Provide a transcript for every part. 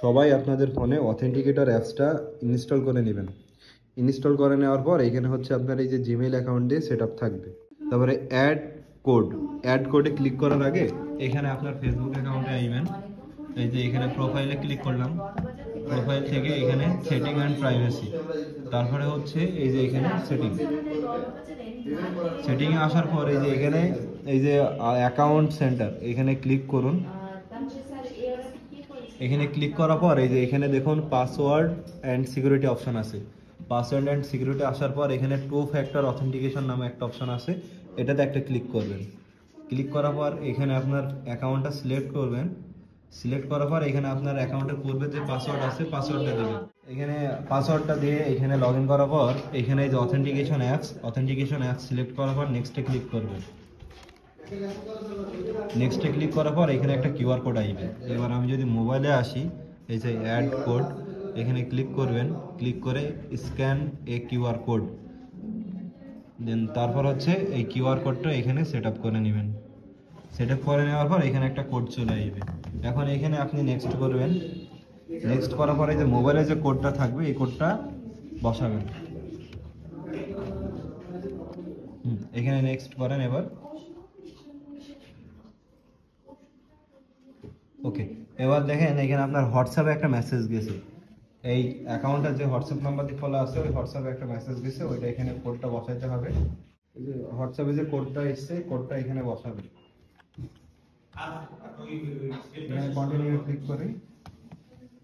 সবাই আপনাদের ফোনে অথেন্টিকেটর অ্যাপসটা ইনস্টল করে নেবেন। ইনস্টল করে নেওয়ার পর এখানে হচ্ছে আপনার এই যে জিমেইল অ্যাকাউন্ট দিয়ে সেট আপ থাকবে। তারপরে অ্যাড কোডে ক্লিক করার আগে এখানে আপনার ফেসবুক অ্যাকাউন্টে আসবেন। এই যে এখানে প্রোফাইলে ক্লিক করলাম, প্রোফাইল থেকে এখানে সেটিং অ্যান্ড প্রাইভেসি, তারপরে হচ্ছে এই যে এখানে সেটিংয়ে আসার পর এই যে এখানে এই যে অ্যাকাউন্ট সেন্টার এখানে ক্লিক করুন। এখানে ক্লিক করার পর এই যে এখানে দেখুন পাসওয়ার্ড অ্যান্ড সিকিউরিটি অপশন আছে। পাসওয়ার্ড অ্যান্ড সিকিউরিটি আসার পর এখানে 2 ফ্যাক্টর অথেন্টিকেশন নামে একটা অপশন আছে, এটাতে একটা ক্লিক করবেন। ক্লিক করার পর এখানে আপনার অ্যাকাউন্টটা সিলেক্ট করবেন। সিলেক্ট করার পর এখানে আপনার অ্যাকাউন্টের পূর্বে যে পাসওয়ার্ড আছে পাসওয়ার্ডটা দেবেন। এখানে পাসওয়ার্ডটা দিয়ে এখানে লগ ইন করার পর এখানে যে অথেন্টিকেশন অ্যাপস সিলেক্ট করার পর নেক্সটে ক্লিক করবেন। নেক্সটে ক্লিক করার পর এখানে একটা কিউআর কোড আসবে। এবার আমি যদি মোবাইলে আসি, এই যে অ্যাড কোড এখানে ক্লিক করবেন। ক্লিক করে স্ক্যান এ কিউআর কোড, দেন তারপর হচ্ছে এই কিউআর কোডটা এখানে সেট আপ করে নেবেন। সেট আপ করে নেওয়ার পর এখানে একটা কোড চলে আসবে। এখন এখানে আপনি নেক্সট করবেন। নেক্সট করার পরে যে মোবাইলে যে কোডটা থাকবে এই কোডটা বসাবেন। এখানে নেক্সট করেন। এবার ওকে, এবার দেখেন এখানে আপনার হোয়াটসঅ্যাপে একটা মেসেজ গেছে। এই অ্যাকাউন্টের যে হোয়াটসঅ্যাপ নাম্বার দিয়ে ফলো আছে ওই হোয়াটসঅ্যাপে একটা মেসেজ গেছে, ওইটা এখানে কোডটা বসাইতে হবে। এই যে হোয়াটসঅ্যাপে যে কোডটা এসছে কোডটা এখানে বসাবেন। এখানে কন্টিনিউ ক্লিক করি,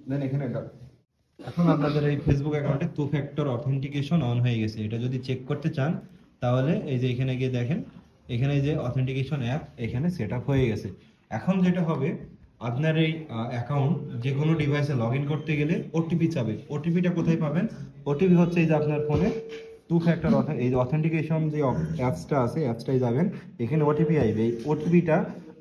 দেন এখানে এখন আপনাদের এই ফেসবুক অ্যাকাউন্টে 2 ফ্যাক্টর অথেন্টিকেশন অন হয়ে গেছে। এটা যদি চেক করতে চান তাহলে এই যে এখানে গিয়ে দেখেন এখানে যে অথেন্টিকেশন অ্যাপ এখানে সেট আপ হয়ে গেছে। এখন যেটা হবে আপনার এই অ্যাকাউন্ট যে কোনো ডিভাইসে লগ ইন করতে গেলে ওটিপি চাবে। ওটিপিটা কোথায় পাবেন? ওটিপি হচ্ছে এই যে আপনার ফোনে 2 ফ্যাক্টর এই যে অথেন্টিকেশন যে অ্যাপসটা আছে অ্যাপসটাই যাবেন, এখানে ওটিপি আসবে। এই ওটিপিটা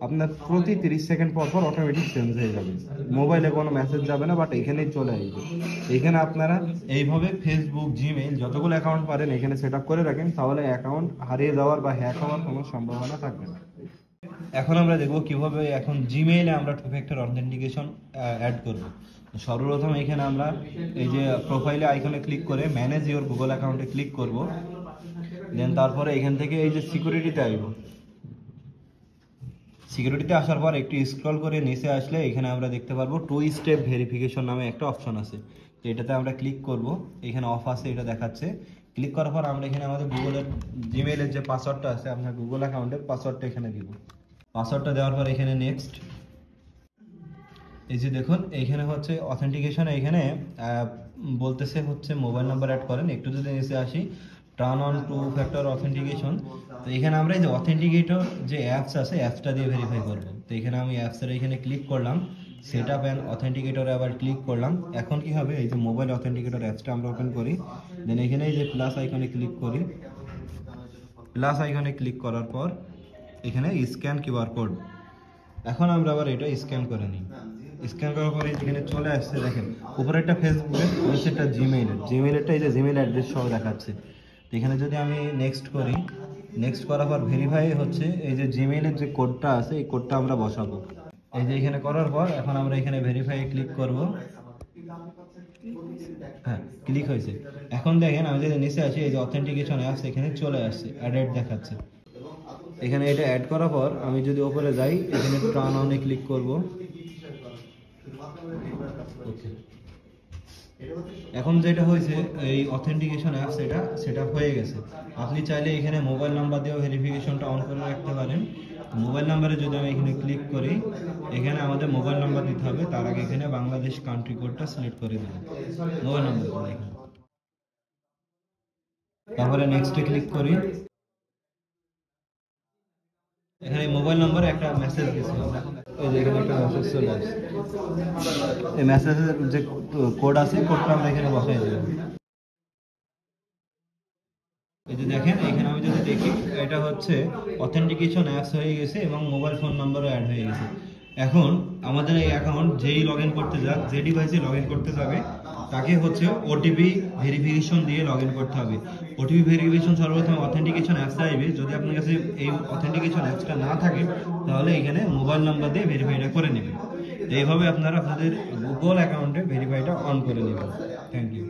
আপনার প্রতি 30 সেকেন্ড পর পর অটোমেটিক চেঞ্জ হয়ে যাবে। মোবাইলে কোনো মেসেজ যাবে না, বাট এখানেই চলে আসবে। এখানে আপনারা এইভাবে ফেসবুক, জিমেইল যতগুলো অ্যাকাউন্ট পারেন এখানে সেট আপ করে রাখেন, তাহলে অ্যাকাউন্ট হারিয়ে যাওয়ার বা হ্যাক হওয়ার কোনো সম্ভাবনা থাকবে না। এখন আমরা দেখব কিভাবে এখন জিমেইলে আমরা 2 ফ্যাক্টর অথেন্টিকেশন অ্যাড করব। সর্বপ্রথম এখানে আমরা এই যে প্রোফাইলে আইকনে ক্লিক করে ম্যানেজ ইওর গুগল অ্যাকাউন্টে ক্লিক করব। দেন তারপরে এখান থেকে এই যে সিকিউরিটিতে আসব। সিকিউরিটিতে আসার পর একটু স্ক্রল করে নিচে আসলে এখানে আমরা দেখতে পারবো 2 স্টেপ ভেরিফিকেশন নামে একটা অপশন আছে। তো এটাতে আমরা ক্লিক করব। এখানে অফ আছে এটা দেখাচ্ছে। ক্লিক করার পর আমরা এখানে আমাদের গুগলের জিমেইলের যে পাসওয়ার্ডটা আছে আপনার গুগল অ্যাকাউন্টের পাসওয়ার্ডটা এখানে দিব। পাসওয়ার্ডটা দেওয়ার পর এখানে নেক্সট। এই যে দেখুন এইখানে হচ্ছে অথেন্টিকেশন, এখানে বলতেছে হচ্ছে মোবাইল নাম্বার অ্যাড করেন। একটু যদি নিচে আসি টার্ন অন 2 ফ্যাক্টর অথেন্টিকেশন, তো এখানে আমরা এই যে অথেন্টিকেটর যে অ্যাপস আছে অ্যাপসটা দিয়ে ভেরিফাই করব। তো এখানে আমি অ্যাপসের এখানে ক্লিক করলাম, সেট আপ অ্যান্ড অথেন্টিকেটরে আবার ক্লিক করলাম। এখন কি হবে, এই যে মোবাইল অথেন্টিকেটর অ্যাপসটা আমরা ওপেন করি, দেন এখানে এই যে প্লাস আইকনে ক্লিক করি। প্লাস আইকনে ক্লিক করার পর এখানে স্ক্যান কিউআর কোড। এখন আমরা আবার এটা স্ক্যান করে নিই। স্ক্যান করার পরে এখানে চলে আসছে, দেখেন উপরে একটা ফেসবুকের, নিচে একটা জিমেইলেরটা এই যে জিমেইল অ্যাড্রেস সহ দেখাচ্ছে। তো এখানে যদি আমি নেক্সট করি, নেক্সট করার পর ভেরিফাই হচ্ছে এই যে জিমেইলের যে কোডটা আছে এই কোডটা আমরা বসাবো। এই যে এখানে করার পর এখন আমরা এখানে ভেরিফাই ক্লিক করব। হ্যাঁ, ক্লিক হয়েছে। এখন দেখেন আমি যদি নিচে আসি এই যে অথেন্টিকেশন অ্যাপস এখানে চলে আসছে, অ্যাডেড দেখাচ্ছে। এখানে এটা অ্যাড করার পর আমি যদি উপরে যাই এখানে টার্ন অনে ক্লিক করব। ওকে, এখন যেটা হয়েছে এই অথেন্টিকেশন অ্যাপস এটা সেটা হয়ে গেছে। আপনি চাইলে এখানে মোবাইল নাম্বার দিয়েও ভেরিফিকেশনটা অন করে রাখতে পারেন। মোবাইল নাম্বারে যদি আমি এখানে ক্লিক করি, এখানে আমাদের মোবাইল নাম্বার দিতে হবে। তার আগে এখানে বাংলাদেশ কান্ট্রি কোডটা সিলেক্ট করে দেব, মোবাইল নাম্বার এখানে। তারপরে নেক্সটে ক্লিক করি। এখানে মোবাইল নম্বরে একটা মেসেজ গেছে, এই যে এখানে একটা মেসেজ চলে আসছে। এই মেসেজের যে কোড আছে কোডটা আমরা এখানে বসাই দেব। এই যে দেখেন এখানে আমি যদি দেখি এটা হচ্ছে অথেন্টিকেশন অ্যাপস হয়ে গেছে এবং মোবাইল ফোন নাম্বারও অ্যাড হয়ে গেছে। এখন আমাদের এই অ্যাকাউন্ট যেই লগ ইন করতে যাক, যে ডিভাইসে লগ ইন করতে যাবে তাকে হচ্ছে ওটিপি ভেরিফিকেশন দিয়ে লগ ইন করতে হবে। ওটিপি ভেরিফিকেশন সর্বপ্রথম অথেন্টিকেশন অ্যাপসে আসবে। যদি আপনার কাছে এই অথেন্টিকেশন অ্যাপসটা না থাকে তাহলে এখানে মোবাইল নাম্বার দিয়ে ভেরিফাইটা করে নেবেন। এইভাবে আপনারা আপনাদের গুগল অ্যাকাউন্টে ভেরিফাইটা অন করে নেবেন। Thank you.